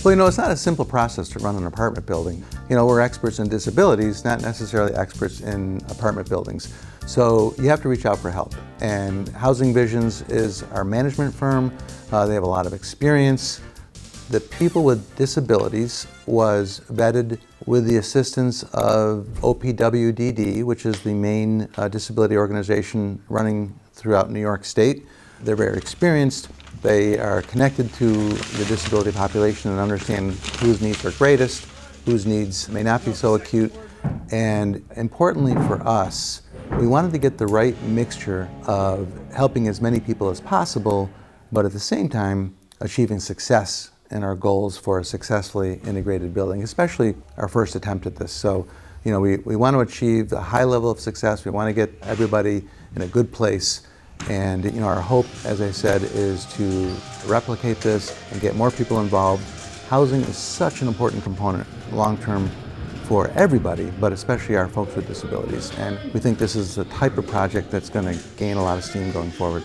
Well, it's not a simple process to run an apartment building. We're experts in disabilities, not necessarily experts in apartment buildings. So you have to reach out for help. And Housing Visions is our management firm. They have a lot of experience. The People with Disabilities was vetted with the assistance of OPWDD, which is the main disability organization running throughout New York State. They're very experienced. They are connected to the disability population and understand whose needs are greatest, whose needs may not be so acute. And importantly for us, we wanted to get the right mixture of helping as many people as possible, but at the same time achieving success in our goals for a successfully integrated building, especially our first attempt at this. So, we want to achieve a high level of success. We want to get everybody in a good place. And our hope, as I said, is to replicate this and get more people involved. Housing is such an important component long-term for everybody, but especially our folks with disabilities. And we think this is the type of project that's going to gain a lot of steam going forward.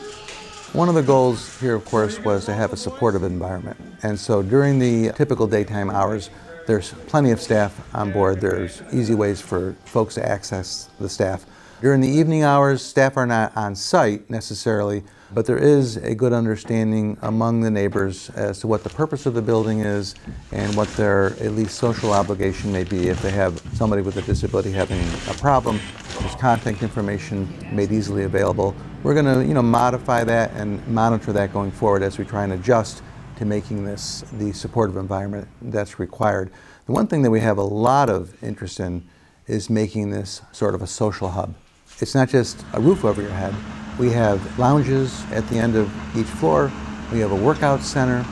One of the goals here, of course, was to have a supportive environment. And so during the typical daytime hours, there's plenty of staff on board. There's easy ways for folks to access the staff. During the evening hours, staff are not on site necessarily, but there is a good understanding among the neighbors as to what the purpose of the building is and what their at least social obligation may be. If they have somebody with a disability having a problem, there's contact information made easily available. We're going to modify that and monitor that going forward as we try and adjust to making this the supportive environment that's required. The one thing that we have a lot of interest in is making this sort of a social hub. It's not just a roof over your head. We have lounges at the end of each floor. We have a workout center.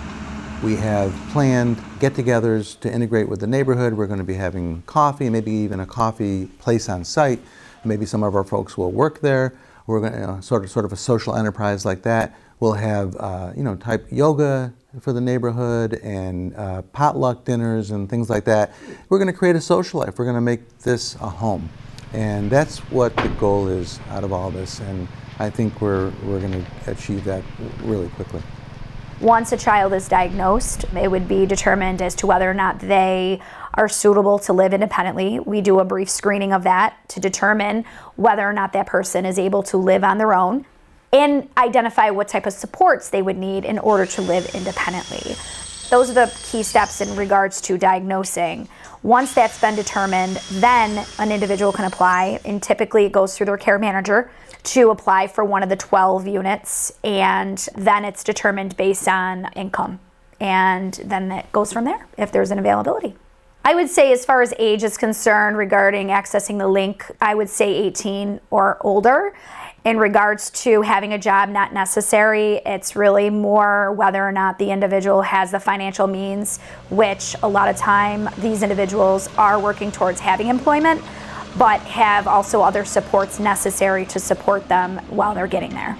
We have planned get-togethers to integrate with the neighborhood. We're going to be having coffee, maybe even a coffee place on site. Maybe some of our folks will work there. We're going to sort of a social enterprise like that. We'll have type yoga for the neighborhood and potluck dinners and things like that. We're going to create a social life. We're going to make this a home. And that's what the goal is out of all this, and I think we're going to achieve that really quickly. Once a child is diagnosed, it would be determined as to whether or not they are suitable to live independently. We do a brief screening of that to determine whether or not that person is able to live on their own and identify what type of supports they would need in order to live independently. Those are the key steps in regards to diagnosing. Once that's been determined, then an individual can apply, and typically it goes through their care manager to apply for one of the 12 units, and then it's determined based on income. And then it goes from there if there's an availability. I would say as far as age is concerned regarding accessing the link, I would say 18 or older. In regards to having a job, not necessary. It's really more whether or not the individual has the financial means, which a lot of time these individuals are working towards having employment, but have also other supports necessary to support them while they're getting there.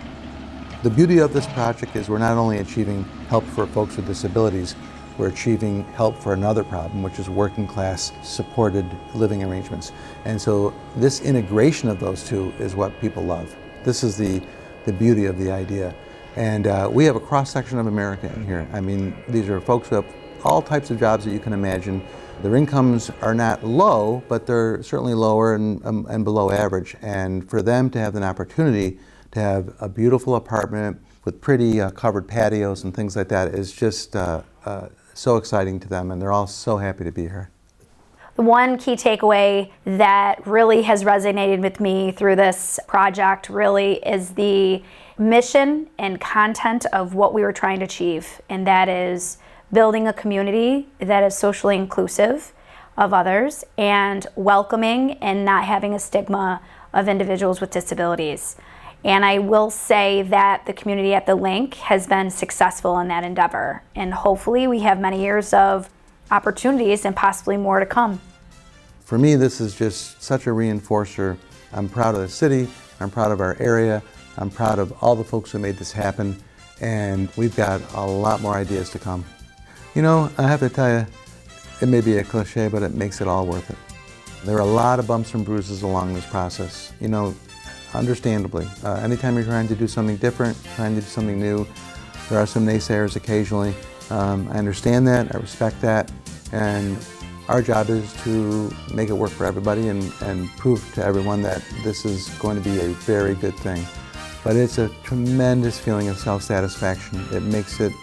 The beauty of this project is we're not only achieving help for folks with disabilities, we're achieving help for another problem, which is working class supported living arrangements. And so this integration of those two is what people love. This is the beauty of the idea. And we have a cross-section of America in here. I mean, these are folks who have all types of jobs that you can imagine. Their incomes are not low, but they're certainly lower and below average. And for them to have an opportunity to have a beautiful apartment with pretty covered patios and things like that is just so exciting to them, and they're all so happy to be here. The one key takeaway that really has resonated with me through this project really is the mission and content of what we were trying to achieve, and that is building a community that is socially inclusive of others and welcoming and not having a stigma of individuals with disabilities. And I will say that the community at the Link has been successful in that endeavor, and hopefully we have many years of opportunities and possibly more to come. For me, this is just such a reinforcer. I'm proud of the city, I'm proud of our area, I'm proud of all the folks who made this happen, and we've got a lot more ideas to come. I have to tell you, it may be a cliche, but it makes it all worth it. There are a lot of bumps and bruises along this process. Understandably, anytime you're trying to do something different, trying to do something new, there are some naysayers occasionally, I understand that, I respect that, and our job is to make it work for everybody and prove to everyone that this is going to be a very good thing. But it's a tremendous feeling of self-satisfaction. It makes it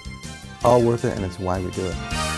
all worth it, and it's why we do it.